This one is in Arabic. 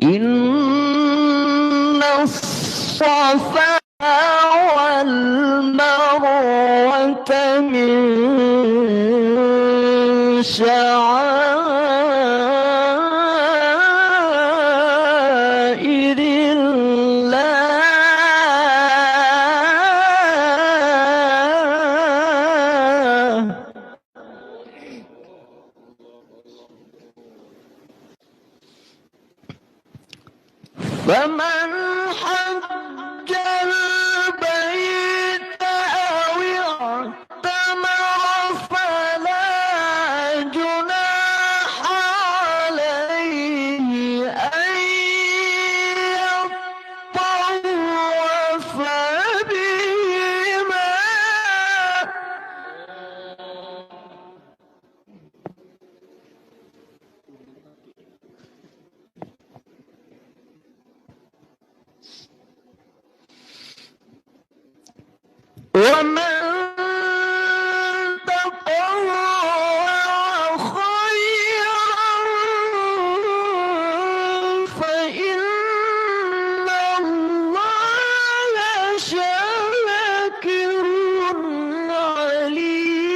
إن الصفا والمروة من شعائر الله، فمن حج البيت أو اعتمر فلا جناح عليه أن يطوف بهما. ومن تطوع خيرا فإن الله شاكر عليم.